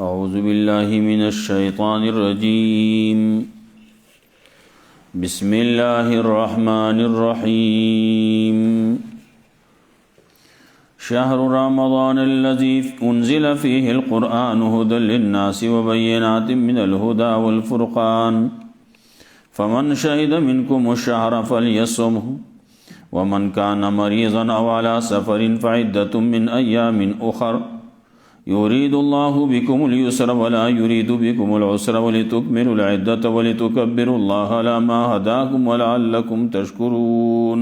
أعوذ بالله من الشيطان الرجيم بسم الله الرحمن الرحيم شهر رمضان الذي أنزل فيه القرآن هدى للناس وبينات من الهدى والفرقان فمن شهد منكم الشهر فليصمه ومن كان مريضا أو على سفر فعدة من أيام أخر يريد الله بكم اليسر ولا يريد بكم العسر ولتكملوا العدة ولتكبروا الله على ما هداكم ولعلكم تشكرون.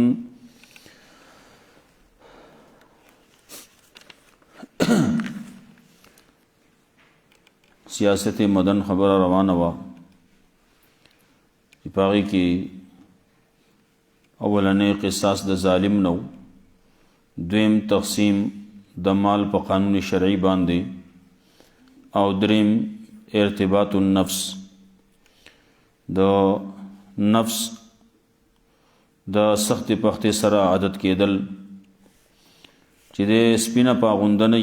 سیاست مدن خبر روانه وا چې پاغي کې اولنې قصاص د ظالم نو، دویم تقسیم د مال په قانون شرعي باندې، او دریم ارتباط النفس، د نفس د سخت پختې سره عادت کېدل چې د سپینه پاغونده نه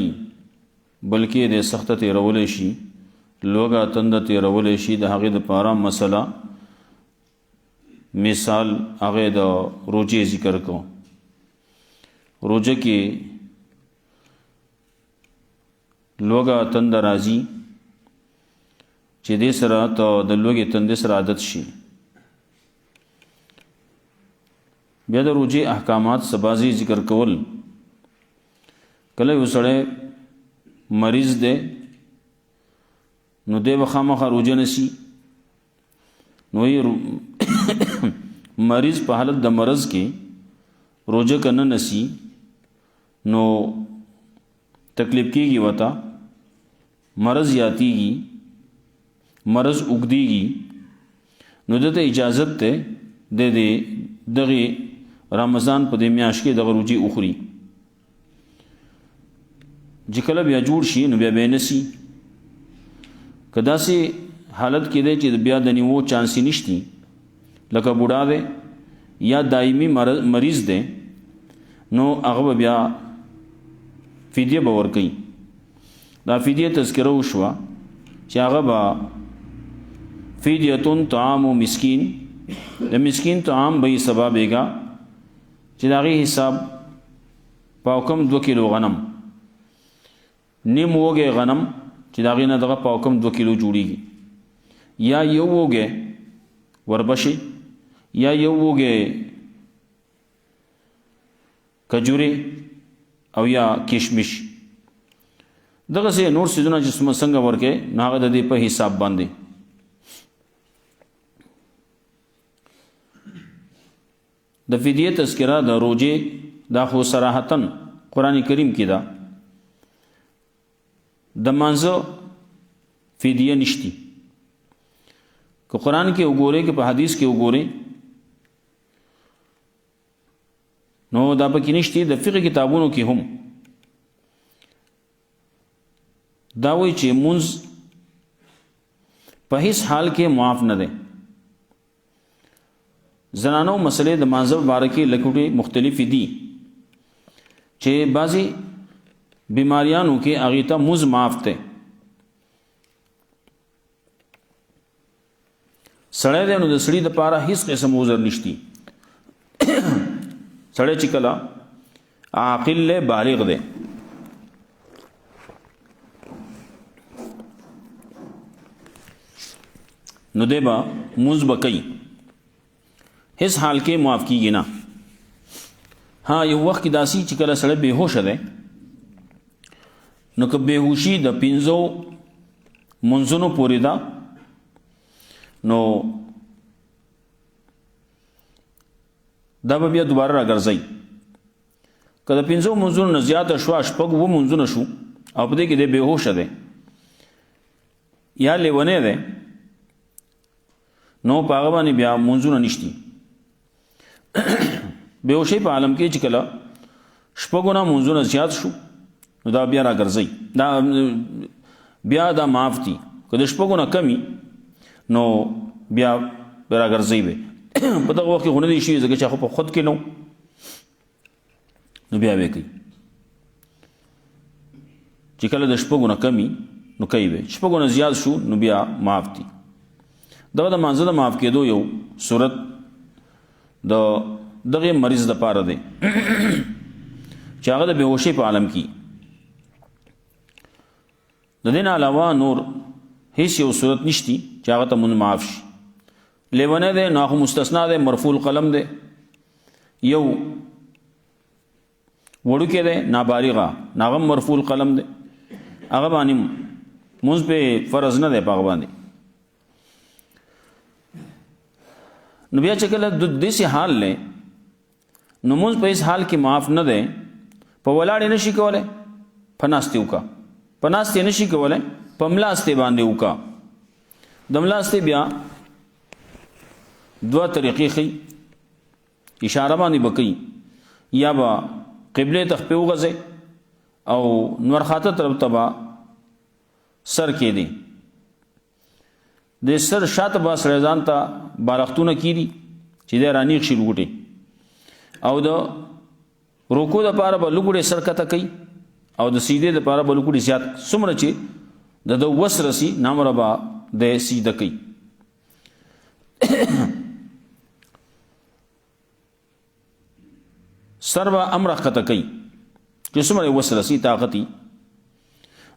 بلکې د سخت تیرولې شي، لوګه تند تیرولې شي. د هغې د پاره مسله مثال هغې د روجې ذکر کو. روجه کې لوګه تند راځي چې دې سره ته د لوګې تندې سره عادت شي. بیا د روجې احکامات سبازي ذکر کول. کله یو سړی مریض دی نو دی به خامخا روجه نسی، نو مریض په حالت د مرض کې روجه که نه نسی نو تکلیف کېږي، وته مرض یاتیږي، مرض اوږدیږي، نو دته اجازت ته د دغه رمضان په دې میاشت کې دغه روجې وخوري. چې کله بیا جوړ شي نو بیا به نسی. که داسې حالت کې دی چې بیا د نیوو چانسي نشتی، لکه بوډا دی یا دایمي مریض دی، نو هغه به بیا فدیه به ورکوي. دا فدیه تذکره وشوه چې هغه به فدیتون طعام مسکین، د مسکین طعام به یې سبا بیګا چې د هغې حساب پاوکم 2 کیلو غنم، نیم وږی غنم چې د هغې نه دغه پاوکم 2 کیلو جوړیږي، یا یو وږی وربشې، یا یو وږی کجورې، او یا کشمش. دغسې نور څیزونه چې څنګه ورکې نو هغه د دې په حساب باندې. د فدیه تذکره د روجې دا خو صراحتاً قرآن کریم کې ده، د مانځه فدیه نشتی. که قرآن کې وګورئ که په حدیث کې وګورئ نو دا پکې نشتی. د فقه کتابونو کې هم دا وایي چې مونځ په هیڅ حال کې معاف نه دی. زنانو مسلې د مانځه په باره کې لکوټې مختلفې دي چې بعضې بیماریانو کې هغې ته مونځ معاف دی. سړی دی نو د سړي دپاره هیڅ قسم عذر نشتی. سړی چې کله عاقل دی، بالغ دی، نو دی به مونځ به کوي، هیڅ حال کې معاف کیږي نه. ها یو وخت کې داسې چې کله سړی بېهوشه دی نو که بېهوشي د 5 منځونو پورې ده نو دا به بیا دوباره راګرځئ. که د 5 منځونو نه زیاته شوه، 6 منځونه شو او په دې کې دی بېهوشه دی یا لیونی دی، نو په هغه باندې بیا منځونه نشتی. بېهوشۍ په عالم کې چې کله 6 منځونه زیات شو نو دا بیا راګرځئ، دا بیا دا معاف دي. که د 6 نه کمی نو بیا راګرځئ به. په دغه وخت کې خو نه دی شوي ځکه چې هغه په خود کې نو بیا به کوي. چې کله د 6 نه کمی نو کوي به، شپږو نه زیات شو نو بیا معاف دي. دا د مانځه د معاف کېدو یو صورت د دغه مریض دپاره دی چې هغه د بېهوشۍ په عالم کې. د دې نه علاوه نور هیڅ یو صورت نشتی چې هغه ته مونږ معاف شي. لیونی دی نو هغه مستثنا دی، مرفوع القلم دی. یو وړوکی دی نابالغه، نو هغه مرفوع القلم دی، هغه باندې مونځ پې فرض نه دی په هغه باندې. نو بیا چې کله داسې حال دی نو مونځ په هېڅ حال کې معاف نه دی. په ولاړ یې نشي کولی، په ناستې وکړه. په ناستې نشي کولی، په ملاستې باندې وکړه. د ملاستې بیا دوه طریقې ښیي. اشاره باندې به کوي، یا به قبلې ته خپې وغځئ او نورخاته طرف ته به سر کېدی. د سر شاته به سړی ځان ته بالښتونه کېدي چې دی رانیغ شي لوګوټې، او د روکو دپاره به لوګوټې سر کته کوي، او د سیدې دپاره به لوګوټې زیات څومره چې د وس رسي نامره به د سیده کوي. سر به امره کته کوي چې څومره وس رسي طاقتي.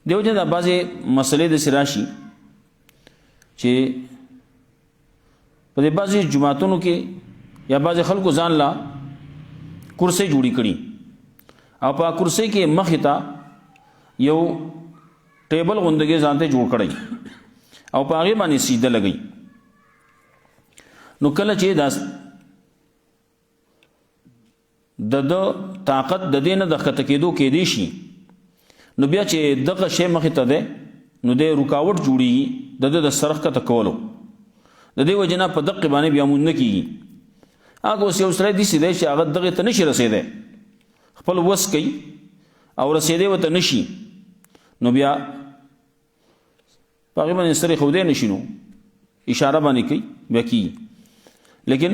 دیو جن دا بعضې مسئلې داسې راشي چې په دې بعضې جماعتونو کې یا بعضې خلکو ځان لا کرسۍ جوړې کړي، او په کرسۍ کې مخې ته یو ټیبل غوندګې ځان ته جوړ کړی او په هغې باندې سیده لګئ. نو کله چې دا د طاقت د دې نه د ښکته کېدو کېدی شي، نو بیا چې دغه شی مخې ته دی نو د رکاوټ جوړېږي د ده د سر ښکته کولو. د دې وجې نه په دقې باندې بیا مونځ نه کېږي. هغه اوس یو سړی داسې دی چې هغه دغې ته نشي رسېدی، خپل وس کوي او رسېدی ورته نشي، نو بیا په هغې باندې سر ایښودی نشي، نو اشاره باندې کوي بیا کېږي. لیکن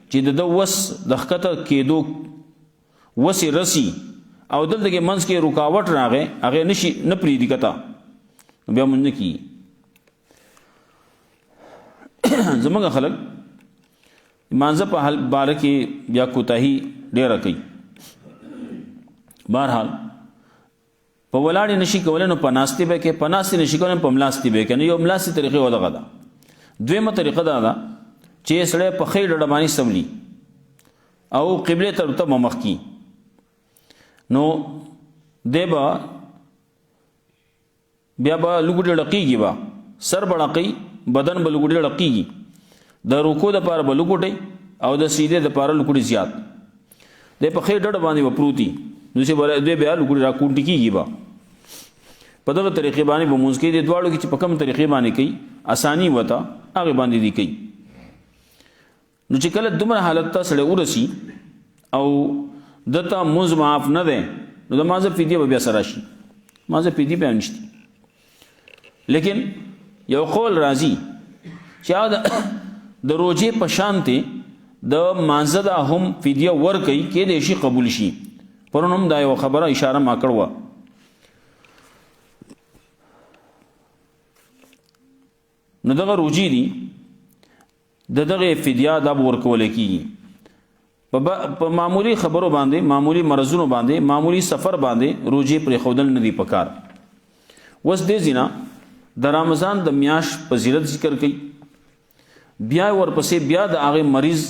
چې د ده وس د ښکته کېدو وس یې رسي او دلته کې منځ کې رکاوټ راغی، هغې نشي نه پرېږدي کته، نو بیا مونځ نه کېږي. زموږ خلک مانځه په باره کې بیا کوتاهي ډېره کوي. بهرحال په ولاړې نشي کولی نو په ناستې به کې، په ناستې نشي کولی په ملاستې به کې. نو یو ملاستې طریقې و دغه ده. دویمه طریقه دا ده چې سړی په ښۍ ډډه باندې سملي او قبلې طرف ته به مخ کي، نو دی به بیا به لوګوټې ډقېږي، به سر به ډقوي، بدن به لوګوټې ډقېږي. د رکو دپاره به لوګوټې او د سیدې دپاره لوګوټې زیات. دی په ښۍ ډډه باندې به پروت وي، نو چې دوی بیا لوګوټې راکونټې کېږي. به په دغه طریقې باندې به مونځ کوي. دې دواړو کې چې په کوم طریقې باندې کوي اساني ورته هغې باندې دي کوي. نو چې کله دومره حالت ته سړی ورسي او دته مونځ معاف نه دی، نو د مانځه فدیه به بیا سره راشي. مانځه فدیه بیا نشته. لیکن یو قول راځي چې هغه د روژې په شانتې د مانځه دا هم فدیه ورکوي، کېدای شي قبول شي. پرون هم دا یو خبره اشاره ما کړې وه. نو دغه روژې دي، د دغه فدیه دا به ورکولی کېږي. په معمولی خبرو باندې، معمولی مرضونو باندې، معمولی سفر باندې روژې پرېښودل نه دي پکار. اوس دې ځینه د رمضان د میاشت فضیلت ذکر کوي، بیا ورپسې بیا د هغې مریض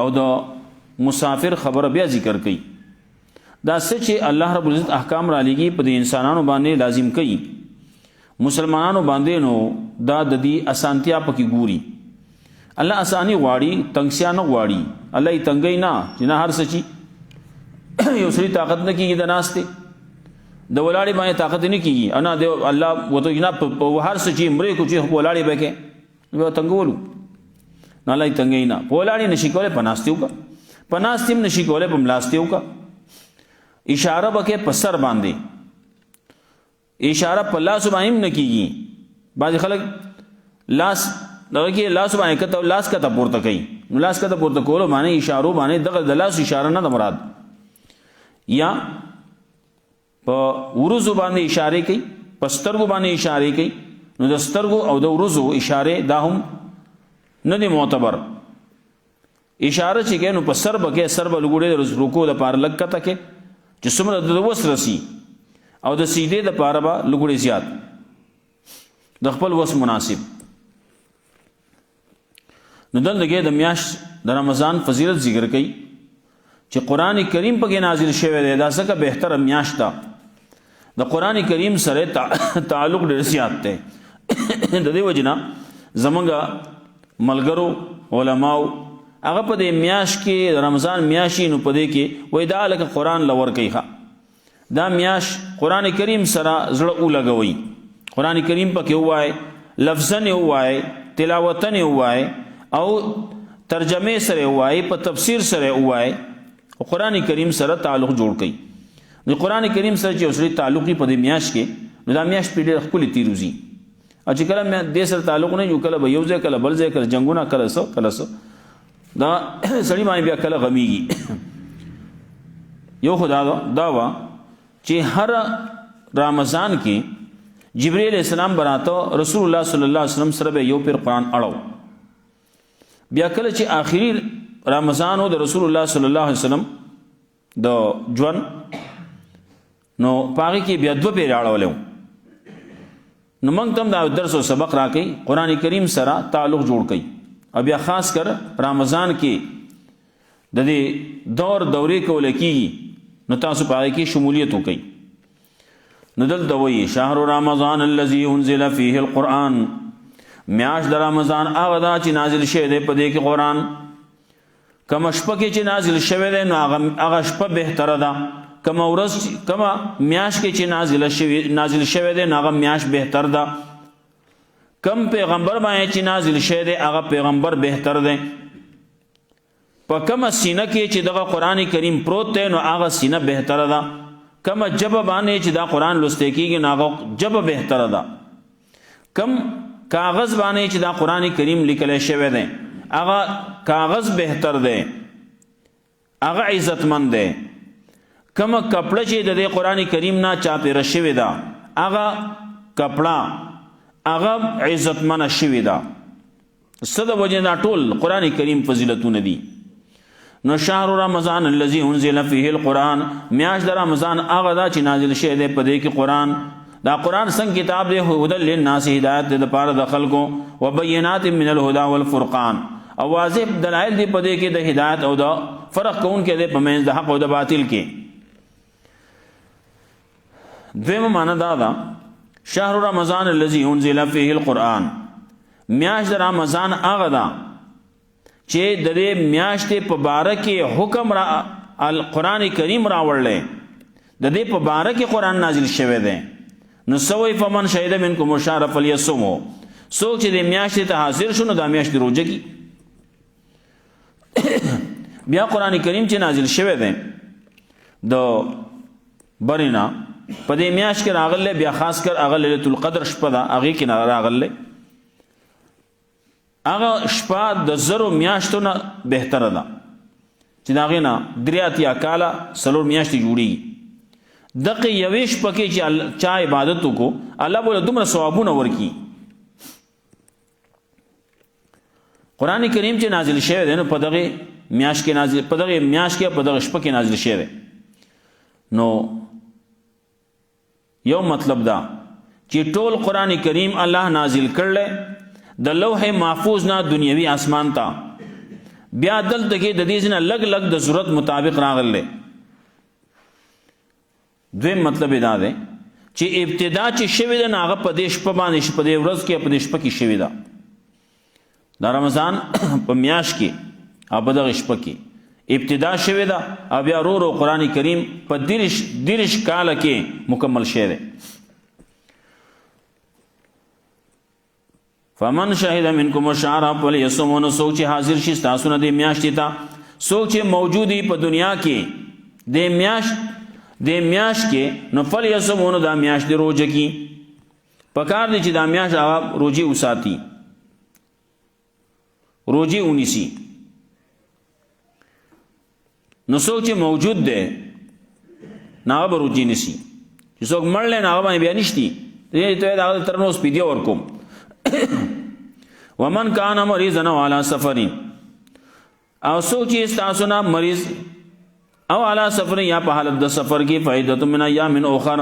او د مسافر خبره بیا ذکر کوي. دا څه چې الله رب العزت احکام را لېږي په دې انسانانو باندې لازم کوي، مسلمانانو باندې، نو دا د دې اسانتیا پکې ګوري. الله اسانی غواړي، تنګسیا نه غواړي. الله یې تنګی نه چې نه هر څه چې یو سړي طاقت نه کېږي د ناستې، د ولاړې باندې طاقت نه کېږي، انا د الله ورته نه په هر څه چې مرې کو چې په ولاړې به کې بیا تنګولو. نو الله یې تنګی نه، په ولاړې نشي کولی په ناستې وکړه، په ناستې هم نشي کولی په ملاستې وکړه. اشاره به کې په سر باندې، اشاره په لاسو باندې هم نه کېږي. بعضې خلک لاس دغه کې لاس باندې کته لاس کته پورته کوي، نو لاس کته پورته کولو باندې اشارو باندې دغه د لاس اشاره نه ده مراد. یا په ورځو باندې اشاره کوي، پسترګو باندې اشاره کوي نو د سترګو او د ورځو اشاره دا هم نه دی معتبر اشاره چې کې نو په سر بکې سر به لګوړې د رکوع د پاره لکته کې چې څومره د وس رسی او د سیدې د پاره به لګوړې زیات د خپل وس مناسب نو دلته د میاش د رمضان فضیلت ذکر کړي چې قران کریم پکې نازل شوی دی دا څنګه بهتر میاش تا د قران کریم سره تعلق ډېر زیات دی د دې وجنه زمونږ ملګرو علماو هغه په دې میاش کې رمضان میاشي نو په دې کې وای دا لکه قران لور کوي دا میاش قران کریم سره زړه ولګوي قران کریم پکې وای لفظن وای تلاوتن وای او ترجمه سره وای په تفسیر سره وای قران کریم سره تعلق جوړ کړي نو قران کریم سره چې اوسري تعلقي په دې میاش کې نو دا میاش په ډېر خپل تیروزي او چې کله مې دې سره تعلق نه یو کله به یو ځای کله بل ځای کله جنگونه کله سو دا سړی باندې بیا کله غمیږي یو خدا دا وا چې هر رمضان کې جبرئیل السلام براته رسول الله صلی الله علیه وسلم سره به یو پیر قرآن اړو بیا کله چې آخري رمضان او د رسول الله صلی الله علیه وسلم د ژوند نو پاره کې بیا دوه پیر اړولو نو موږ تم دا درس او سبق راکې قران کریم سره تعلق جوړ کړي او بیا خاص کر رمضان کې د دې دورې کول کېږي نو تاسو پاره کې شمولیت وکړي نو دلته وایي شهر رمضان الذي انزل فيه القرآن میاش د رمضان هغه دا چې نازل شوی دی په دې کې قرآن کوم شپه کې چې نازل شوی دی نو هغه شپه بهتره ده کوم ورځ کوم میاش کې چې نازل شوی دی نو هغه میاش بهتر ده کم پیغمبر باندې چې نازل شوی دی هغه پیغمبر بهتر دی په کوم سینه کې چې دغه قران کریم پروت دی نو هغه سینه بهتره ده کوم جبه باندې چې دا قران لوستل کېږي نو هغه جبه بهتره ده کم کاغذ باندې چې دا قران کریم لیکل شوی دی هغه کاغذ بهتر دی هغه عزتمند دی کوم کپڑا چې د قران کریم نه چاپیره شوی ده هغه کپڑا هغه عزتمن شوی ده صد وجه دا ټول قران کریم فضیلتونه دي نو شهر رمضان الذي انزل فيه القرآن میاش د رمضان هغه دا چې نازل شوی دی په دې کې قران دا قران څنګه کتاب دی هدى للناس هدایت د پاره د خلکو وبينات من الهدى والفرقان او واضح دلائل دی په دې کې د هدایت او د فرق کون کې د پمنځ د حق او د باطل کې دویمه معنا دا شهر رمضان الذي انزل فيه القرآن میاش د رمضان هغه دا چې د دې میاشتې په باره کې حکم را القرآن کریم راوړل د دې په باره کې قرآن نازل شوی دی نو سوی فمن شهد منکم الشهر فلیصمه څوک چې د میاشتې ته حاضر شو نو د میاشتې روزه کی بیا قرآن کریم چې نازل شوی دی د برینا په دې میاشت کې راغله بیا خاص کر هغه ليله القدر شپه ده هغه کې راغله هغه شپه د زرو میاشتو نه بهتره ده چې دا غینا دریاتیا کاله سلور میاشتې جوړي دغه یوې شپه کې چې چا عبادت وکړو الله بوله دومره ثوابونه ورکي قران کریم چې نازل شوی دی نو په دغه میاشت کې نازل په دغه میاشت کې په دغه شپه کې نازل شوی نو یو مطلب دا چې ټول قران کریم الله نازل کړل د لوح محفوظ نه دنیوي اسمان ته بیا دلته کې د دې نه لګ لګ د ضرورت مطابق راغله دوی مطلب دا دی چې ابتدا چې شوی ده هغه په دې شپه باندې په دې ورځ کې په دې شپه کې شوی ده د رمضان په میاشت کې او په دغه شپه کې ابتدا شوی ده او بیا ورو قران کریم په دیرش کال کې مکمل شوی ده فمن شهد منکم الشهر فلیصمه سوچ حاضر شي تاسو نه د میاشتې ته سوچ موجودی په دنیا کې د میاشت کې نو فلیصمه د میاشت د روزه کې پکار دي چې د میاشت هغه روزي وساتي روزي ونیسي نو سوچ موجود ده نه به روزي نسی چې څوک مړل نه هغه باندې بیا نشتی دې ته دا ترنو سپیډیا ورکوم ومن کان مریضا علی سفر او سوچ تاسو نه مریض او علی سفر یا په حالت د سفر کې فائدۃ من ایام اخر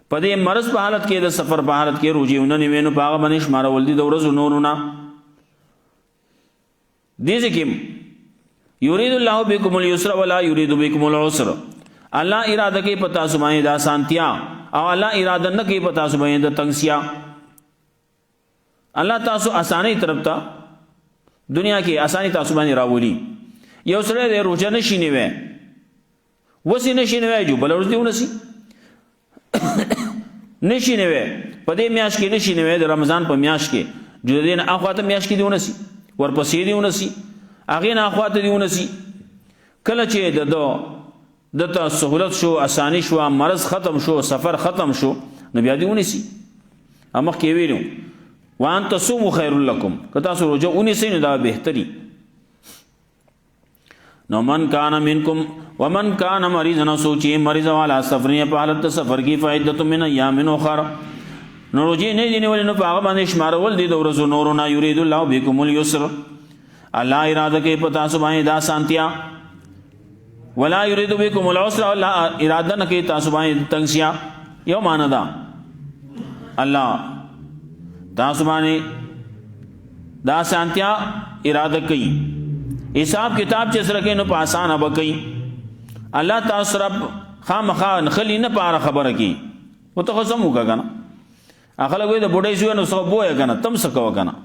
په دې مرض په حالت کې د سفر په حالت کې روزيونه نیوینو پاغه باندې شمار ول دي د ورځو نورونه دې ځکه یرید الله بكم اليسر ولا يريد بكم العسر الله اراده کوي پتا سمای دا سانتیا او الله اراده نه کوي پتا سمای د تنگسیا الله تاسو اسانه طرف ته دنیا کې اسانه تاسو باندې راولي یو سره د روزه نشي نیوي وسی نشي نیوي جو بل ورځ دیونسي نشي نیوي په دې میاش کې نشي نیوي د رمضان په میاش کې جو دین اخواته میاش کې دیونسي ورپسې دیونسي اغه نه اخواته دیونسي کله چې د سہولت شو اسانی شو مرض ختم شو سفر ختم شو نو بیا دیونسي امخ کې ویلو وان تصوموا خير لكم کتا سو روزه اونې سینو دا بهتري نو من کان منکم ومن کان مریضا سوچي مریض والا سفر په حالت سفر کی فائدۃ من ایام اخر نو روزه نه دي ولې نو هغه باندې شمار ول دي د ورځو نورونه یرید الله بكم اليسر الله اراده کوي پتا سو باندې دا سانتیا ولا يريد بكم العسر الله اراده نه کوي تاسو باندې تنگسیا یو معنا دا الله تاسو باندې دا سانتیا اراده کوي حساب کتاب چې سره کې نو په آسان به کوي الله تاسو رب خامخا خلی نه پاره خبره کوي او ته قسم وکړه کنه اخله کوئی د بډای شو نو سو بوې کنه تم سکو کنه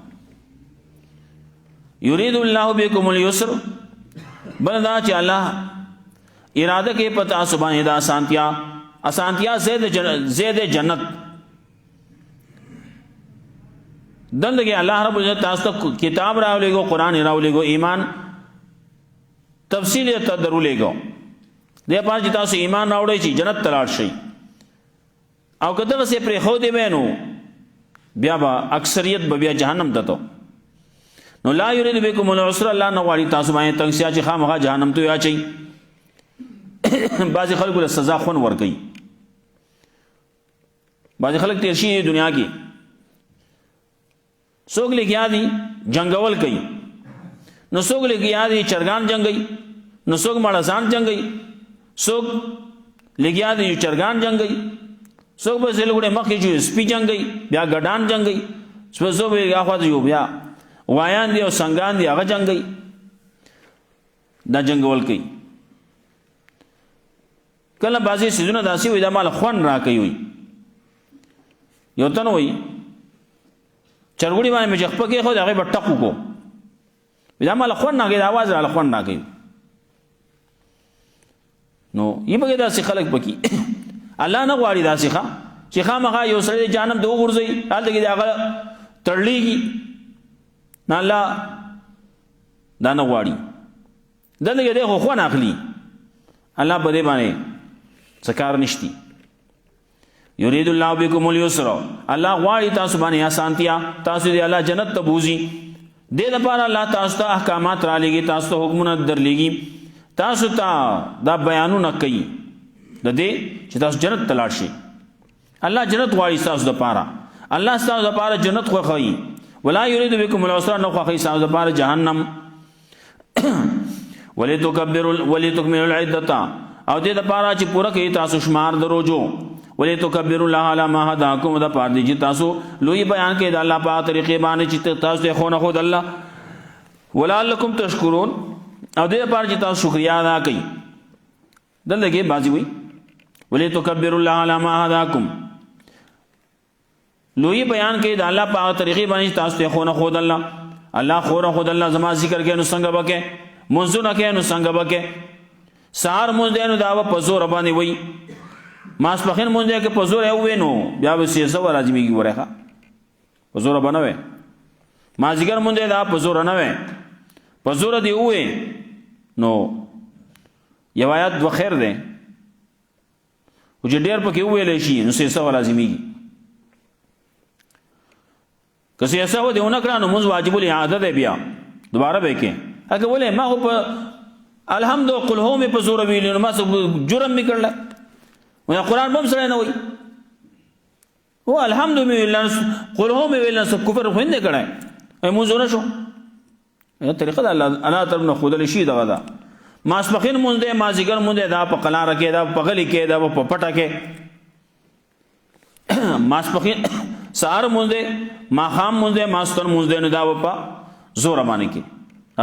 یرید الله بكم اليسر بلدا چې الله اراده کوي په تاسو باندې دا اسانتیا زید جنت دلته الله رب العزت تاسو ته کتاب راولېګو قران راولېګو ایمان تفصیل ته درولېګو دې پاره چې تاسو ایمان راوړئ چې جنت تلاړ شي او کله چې پرې خو دې مینو بیا با اکثریت بیا جهنم ته نو لا یرید بكم العسر الله نو واړي تاسو باندې تنگسیا چې خامخا جهنم ته اچي بعض خلکو له سزا خون ور کوي بعض خلک تیر شي دنیا کې څوک لګیا دي جنگول کوي نو څوک لګیا دي چرګان جنگي نو څوک مړسان جنگي څوک لګیا دي چرګان جنگي څوک به زلګړې مخې جو سپي جنگي بیا ګډان جنگي څو به اخوا جو بیا وایان دي او څنګهان دي هغه جنگي دا جنگول کوي کله بازي سيزونه داسي وي دا مال خون را کوي وي یو تن وي چرګوړي باندې مجخ پکې خو دغه بټکو کو دا مال خون نه کوي आवाज را خون نه کوي نو یې بګه داسي خلک پکې الله نه غواړي داسي ښا چې خامخا یو سره جانم دو ورځي حالت کې دغه تړلېږي نه الله دا نه غواړي دلته دغه خو نه اخلي الله په دې باندې سکار نشتی یرید الله بكم اليسر الله غواړي تاسو باندې آسانتیا تاسو دې الله جنت ته بوزي دې لپاره الله تاسو ته احکامات را لګي تاسو ته حکمونه در لګي تاسو ته دا بیانونه کوي د دې چې تاسو جنت ته لاړ شئ الله جنت غواړي تاسو لپاره الله تاسو لپاره جنت خوښوي ولا يريد بكم العسر نو خوښوي تاسو لپاره جهنم ولتكملوا العدة او دې لپاره چې پوره کوي تاسو شمار دروجو ولتكبروا الله على ما هداكم دا پاره دي چې تاسو لوی بیان کې د الله په طریقې باندې چې تاسو ته خو نه خود الله ولعلکم تشکرون او دې لپاره چې تاسو شکریا ادا کړئ دلته کې بازی وي ولتكبروا الله على ما هداكم لوی بیان کې د الله په طریقې باندې تاسو ته خو نه خود الله خو نه خود الله زما ذکر کې نو څنګه وکې منځونه کې نو څنګه وکې سار مونږ دینو دا په زور باندې وای ماس پخین مونږ کې په زور یو وینو بیا به سیسه ورځمیږي ورخه په زور باندې ما ذکر مونږ دا په زور نه وای په زور دی وې نو یو آیات و خیر ده او چې ډیر پکې ویلې شي نو سیسه ورځمیږي که سیسه و دیونه کړه نو مونږ واجب الاعاده ده بیا دوباره به کې هغه ولې ما په الحمد قل هو می په زور ویل نو ما جرم میکړل وای قران بم سره نه وای هو الحمد لله قل هو مې ویل نه کفر خو نه کړای مونږ نه شو دا طریقه د الله طرف نه خودل شي دغه دا ماسپخین مونږ دې مازیګر مونږ دا په قلاره کې دا په غلی کې دا په پټه کې ماسپخین سهار مونږ دې ماخام مونږ دې ماستر مونږ دې نه دا په زور باندې کې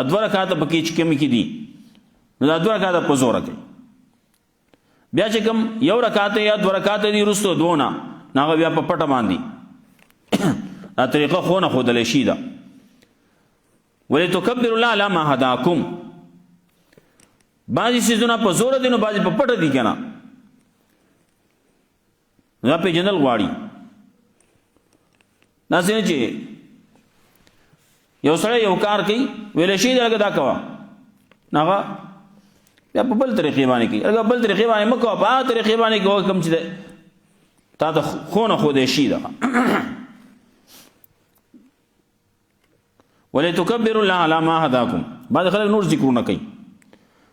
ادوار کاته پکې چې کمی کې دي نو دا ادوار کاته په زور کې بیا چې کوم یو رکعت یا دو رکعت دي رستو دونه ناغه بیا په پټه باندې دا طریقه خو نه خودل شي دا ولتکبر الله علی ما هداکم بعضی سيزونه په زور دي نو بعضی په پټه دي کنه دا په جنل غواړي دا څنګه چې یو سره یو کار کوي ویل شي دا کوا ناغه بیا په بل طریقې باندې کوي هغه بل طریقې باندې مکو په هغه طریقې باندې کوي کوم چې تا ته خو نه خو دې شي دا ولتکبروا الله علی ما هداکم بعد خلک نور ذکرونه کوي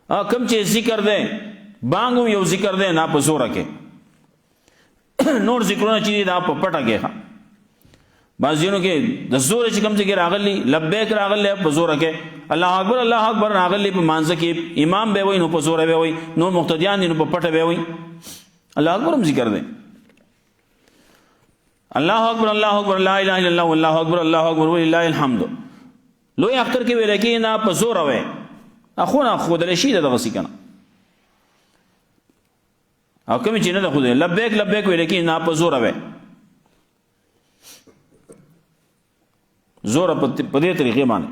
کم چې ذکر ده بانګو یو ذکر ده نه په زوره کې نور ذکرونه چې دا په پټه کې بعضینو کې د زوره چې کم ذکر راغلی لبیک راغلی په زوره کې الله اکبر راغلی په مانځ کې امام به وای نو په زوره به وای نو مقتدیان نو په پټه به وای الله اکبر هم ذکر ده الله اکبر لا اله الا الله والله اکبر ولله الحمد لوی اختر کې ویل کې نه په زوره وای اخونه خود له شي دغه سي کنه او کوم چې نه د خود لبیک ویل کې نه په زوره وای زور په دې طریقې باندې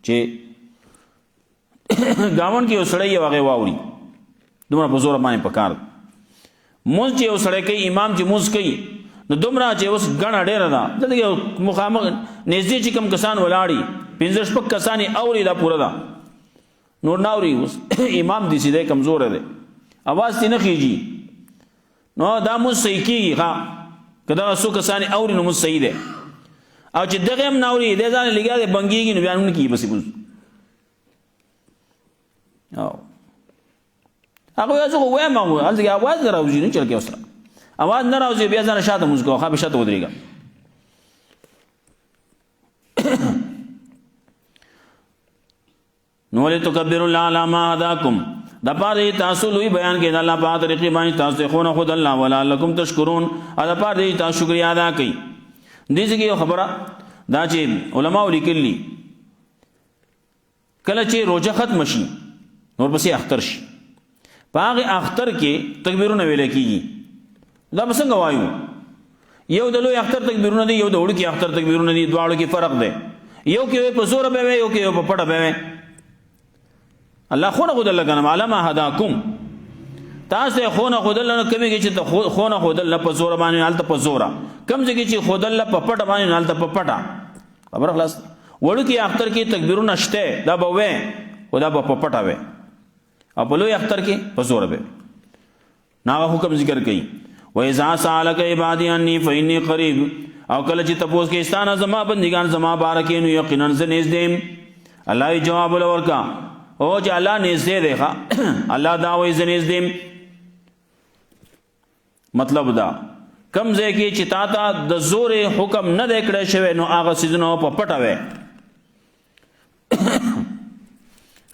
چې گاون کې وسړی یو هغه واوري دومره په زور باندې پکار مونږ چې وسړی کوي امام چې مونږ کوي نو دومره چې اوس غڼه ډیره ده دغه مخامخ نږدې چې کم کسان ولاړی 15 شپږ کسانی اوري دا پوره ده نور ناوري اوس امام دې سیده کمزور دی आवाज تې نه خيږي نو دا مو صحیح کیږي ها کدا سو کسانی اوري نو مو صحیح ده او چې دغه هم ناوري دې ځان لګیا دې بنګيږي نو بیان کی بس بوز او هغه یو څه وایم هغه هلته आवाज راوځي نو چل کې اوسه आवाज نه راوځي بیا ځان شاته موږ کوه به شاته ودرېګا نو لتکبر الله علی ما هداکم د پاره تاسو لوی بیان کې د الله په طریقې باندې تاسو خو نه خود الله ولعلکم تشکرون دا پاره تاسو شکریا ادا کړئ دې څنګه یو خبره دا چې علما ولیکلي کله چې روزه ختم شي نور پسې اختر شي پاغه اختر کې تکبیرونه ویل کېږي دا څنګه وایو یو د لوی اختر تکبیرونه دي یو د وړو کې اختر تکبیرونه دي دواړو کې فرق دی یو کې په زور به وي یو کې په پټه به وي الله خو نه خدل کنه علما هداکم تاسو خو نه خدل نه کمی کې چې خو نه خدل په زور باندې حالت په زور کم ځکه چې خدل په پټه باندې حالت په پټه خبر خلاص وړو کې اختر کې تکبیرونه شته دا به وي خدا په پټه وي او په لوی اختر کې په زور به نا حکم ذکر کړي و اذا سالک عبادی انی فإني قریب او کله چې تاسو کې استانه زما بندگان زما بارکین یقینا زنیز دیم الله جواب ورکا او چې الله نږدې دی ښا الله دا وایي زنیز دیم مطلب دا کم ځای کې چې تا ته د زور حکم نه دی کړی شوی نو هغه سيزونه په پټه وي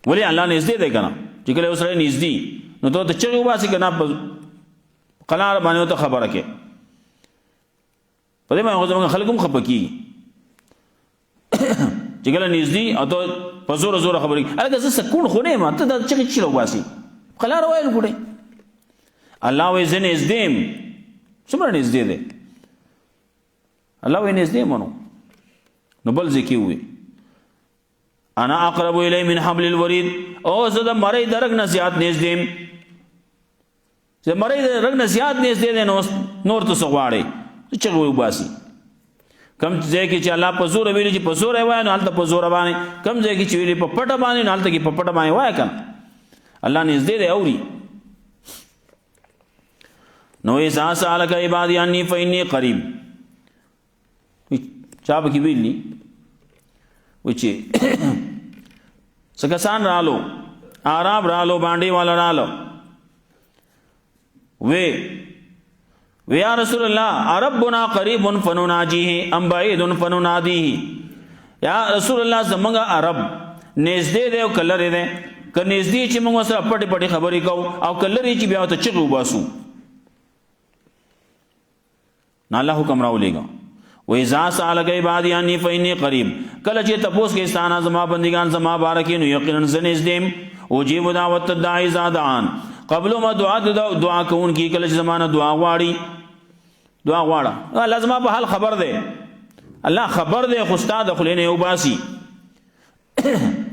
ولی الله نږدې دی کنه چې کله اوسره نږدې نو ته چې وباسي کنه په قلار باندې ته خبره کې په دې باندې زموږ خلکو خپکی چې کله نږدې او ته په زور خبرې هغه څه سکون خو نه ماته دا چې وباسي قلار وایل ګړي الله وې زنه زدم څومره نږدې دی الله وې نږدې مونږ نو بل ځکه وي انا اقرب الی من حبل الورید او زه د مړی درګ نه زیات نږدې چې مړی درګ نه زیات نږدې دی نو نور ته سغواړي چې وباسي کم ځای کې چې الله په زور ویلي چې په زور وای نو حالت په زور باندې کم ځای کې چې ویلي په پټه باندې نو حالت کې په پټه باندې وای کنه الله نږدې دی اوري نو اذا سالک عبادی انی فإني قریب چا به کې ویلي وچی سکسان رالو عرب رالو باندې والا رالو ویا رسول الله ربنا قریب فنناجیه ام بعید فننادیه، یا رسول الله زمونږ عرب نږدې دی او که لرې دی؟ که نږدې چې موږ سره پټې پټې خبرې کوو او که لرې چې بیا ورته چغې وباسو. نه الله حکم راولېږه وإذا سألك عبادي عني فإني قريب، کله چې تپوس کې ستانه زما بندگان زما باره کې نو یقینا زه نږدې یم. اجیب دعوت الداعی اذا دعان، قبل ما دعا کوونکي کله چې زما نه دعا غواړي، دعا غواړه. الله زما په حال خبر دی، الله خبر دی، خو ستا د خولې نه یې وباسي.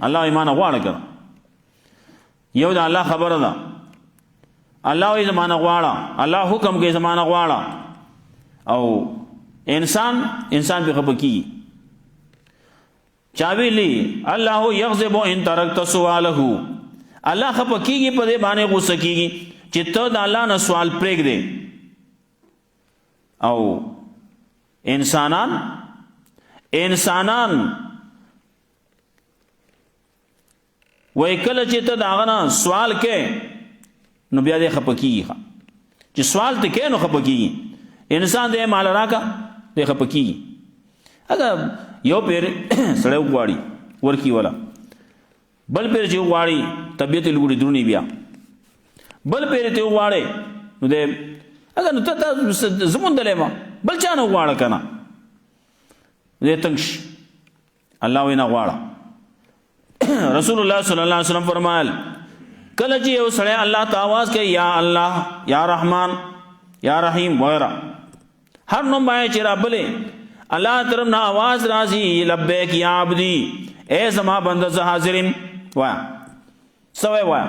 الله ایمان غواړه کړه، یو د الله خبره ده، الله وایي زما نه غواړه، الله حکم کوي زما نه غواړه. او انسان په خفه کیږي. چا ویلي الله یغضب ان ترکت سؤاله، الله خفه کیږي په دې باندې غوسه کیږي چې ته د الله نه سوال پرېږدې. او انسانان وای کله چې ته د هغه نه سوال کې نو بیا دې خفه کیږي، چې سوال ته کې نو خفه کیږي. انسان دې مال راکا دې خفه کیږي. اگر یو پیر سړی وغواړي ورکی والا، بل پیر چې وغواړي طبیعت یې لږ درونی، بیا بل پیر ته وغواړي نو دې اگر نو ته زموندلی ما بل چا نه وغواړه که نه دې تنګ شي. الله وایي نه غواړه. رسول الله صلی الله علیه وسلم فرمایل کله چې یو سړی الله ته آواز کوي یا الله یا رحمان یا رحیم وغیرہ، هر نوم باندې چې رابلې الله طرف نه آواز راځي لبیک یا عبدی، اے زما بنده زه حاضر یم. وایا سوی وایا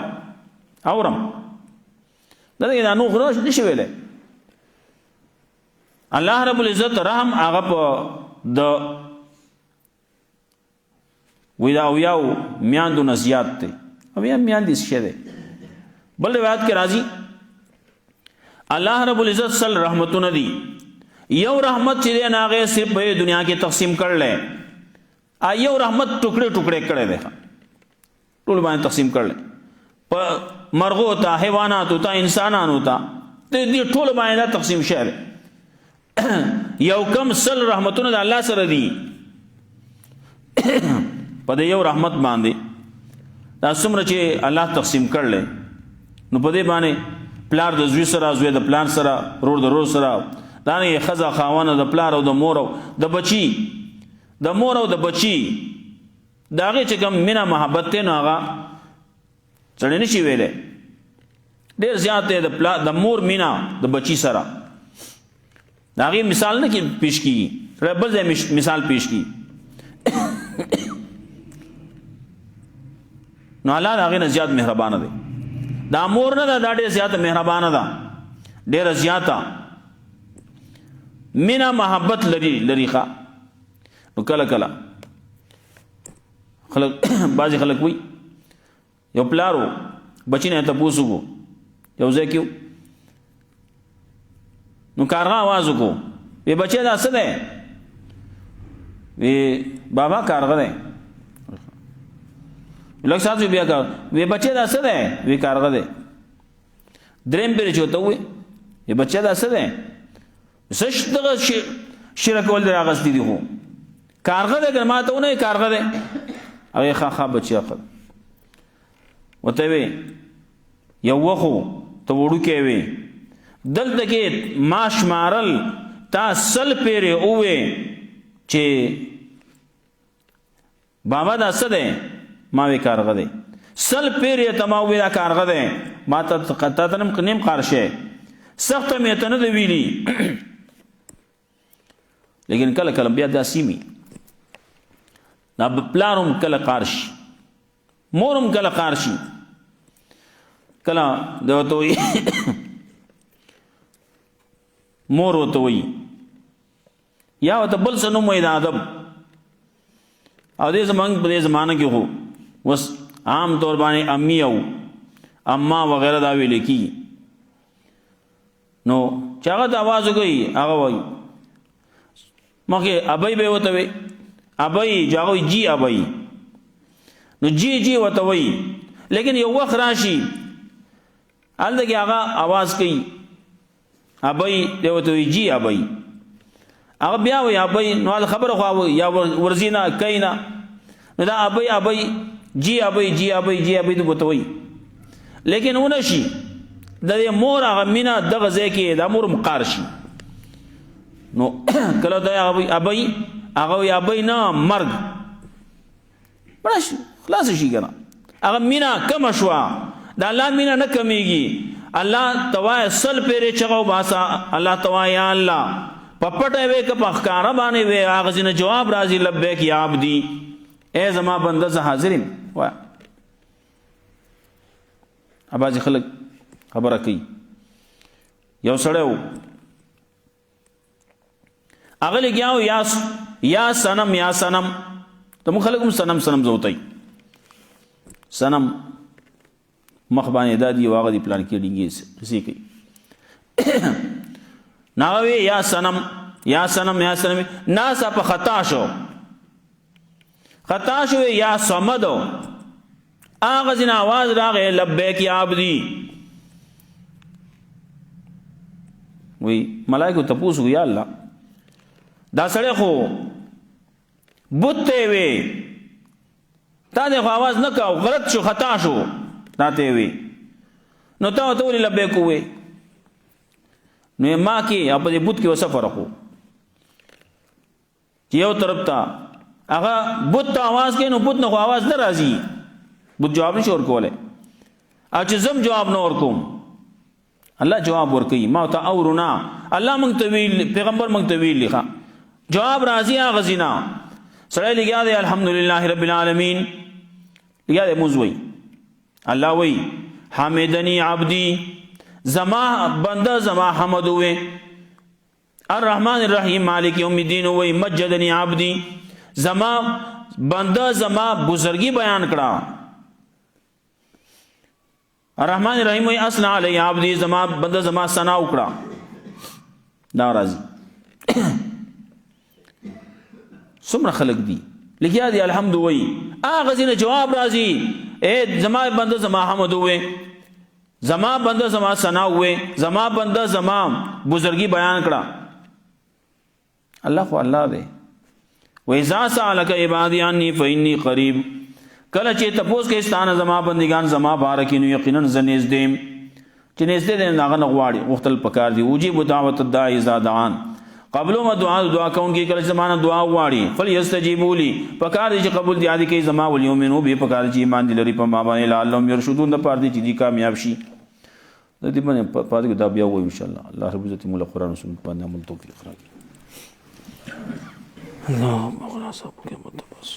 اورم دا نو خو نشي ویلی. الله رب العزت رحم هغه په د وی دا اویاو میاندو نه زیات دی، اویا میاندې څه دی. بل روایت کې راځي الله رب العزت سل رحمتونه دي، یو رحمت چې دی نه هغه صرف په دنیا کې تقسیم کړلی، یو رحمت ټوکړې ټوکړې کړی دی، ټول باندې تقسیم کړلی، په مرغو ته، حیواناتو ته، انسانانو ته، دې ټول باندې تقسیم شوی دی. یو کم سل رحمتونه د الله سره دي په دې یو رحمت باندې. دا څومره چې الله تقسیم کړلی نو په دې باندې پلار د زوی سره، زوی د پلار سره، رور د رور سره، دانې ښځه خاونه د پلار او د مور او د بچي، د مور او د بچي د هغې چې کوم مینه محبت دی نو هغه سړی نشي ویلی، ډېر زیات دی د مور مینه د بچي سره. د هغې مثال نه کې پیش کېږي، بل ځای مثال پیش کېږي. نو الله د هغې نه زیات مهربانه دی، دا مور نه ده، دا ډېره زیاته مهربانه ده، ډېره زیاته مینه محبت لري ښه. نو کله کله خلک بعضې خلک وایي یو پلارو بچی نه تپوس وکړو یو ځای کې نو کارغه آواز وکړو، وی بچی دا څه دی؟ وی بابا کارغه دی. لږ ساعت بیا کار وی بچی دا څه دی؟ وی کارغه دی. دریم پیر چې ورته ووایي وی بچی دا څه دی؟ څه دغه شیره کول دی راغستی دي، خو کارغه دی که ما ته ونه کارغه دی. هغې ښه بچی ښه ورته وی یو وخو ته وړوکی وی دلته کې ما شمارل تا سل پیرې ووې چې بابا دا څه دی؟ ما وی کارغه دی. سل پیرې ته ما ووی دا کارغه دی، ما ته نیم قار شی سخته مې ته نه ده ویلي. لیکن کله کله بیا داسې وي دا پلار هم کله قار شي، مور هم کله قار شي، کله د ورته وایي مور ورته وایي یا ورته بل څه نوم وایي د ادب. او دې زمونږ په دې زمانه کې خو اوس عام طور باندې امی او اما وغیره دا ویل کېږي. نو چې هغه ته آواز وکړي هغه وایي مخکې ابۍ به یې ورته وایي ابۍ، چې هغه وایي جی ابۍ، نو جی ورته وایي. لیکن یو وخت راشي هلته کې هغه آواز کوي ابي دیوته وی جی ابي هغه بیا وی ابي نو خبره خو یا ورزینا کینا نو دا ابي ابي جی ابي جی ابي جی ابي ته وی لیکن ونشي د مور هغه مینا دغه ځای کې د مور مقار شي نو کله دا ابي هغه یا ابي نه مرګ بس خلاص شي کنه هغه مینا کم شوا دا الله مینا نه کمیږي الله توای سل پیره چغو باسا الله توای یا الله پپټه وې ک پخکارا باندې وې هغه جن جواب راځي لبیک یا عبدی اے زما بنده ز حاضرین وا اباځ خلک خبره کوي یو سړیو هغه لګیاو یا سنم یا سنم ته خلکم سنم سنم زوتای سنم مخ باندې دادی واغه دی پلان کې ډینګي سې کوي ناوی یا سنم یا سنم یا سنم ناس په خطا شو یا صمد اغه جن आवाज راغې لبیک یا عبدی وی ملائکه تپوسو یا الله دا سړی خو بوته وی تا دې आवाज نه کاو غلط شو خطا شو راته وی نو تا ته ولې لبیک وی نو ما کې په دې بوت کې وسفر کو یو طرف ته هغه بوت ته आवाज کې نو بوت نه आवाज نه راځي بوت جواب نشي ورکوله اچ زم جواب نه ورکوم الله جواب ورکي ما ته اورنا الله مونږ ته ویل پیغمبر مونږ ته ویل لخوا جواب راځي هغه زینا سره لګیا دی الحمدلله رب العالمین لګیا دی موزوي الله وی حمدنی عبدی زما بنده زما حمد وی الرحمن الرحیم مالک یوم الدین وی مجدنی عبدی زما بنده زما بزرگی بیان کړه الرحمن الرحیم وی اصنع علی عبدی زما بنده زما ثنا وکړه دا راځي څومره خلق دي لګیا دي الحمد وی اغه زینه جواب راځي اے زما بنده زما حمد وی زما بنده زما ثنا وی زما بنده زما بزرگی بیان کړه الله خو الله دی و اذا سالک عبادی انی فانی قریب کله چې تپوس کې ستانه زما بندگان زما بارکینو یقینا زنیز دیم چې نږدې دې ناغه نغواړي وختل پکار دی وجيب دعوت الداعی اذا دعان قبلو ما دعا کون کی کله زمانہ دعا واړي فلیستجیبوا لی پکار دي چې قبول دی عادي کې زما ولیومنو به پکار چې ایمان دي لري په ما باندې لعلهم يرشدون د پاره دي چې دي کامیاب شي د دې باندې پاتې دا بیا وایو ان شاء الله الله رب عزت مولا قران رسول باندې عمل توفیق راکړي اللهم اغنا سب کے متبس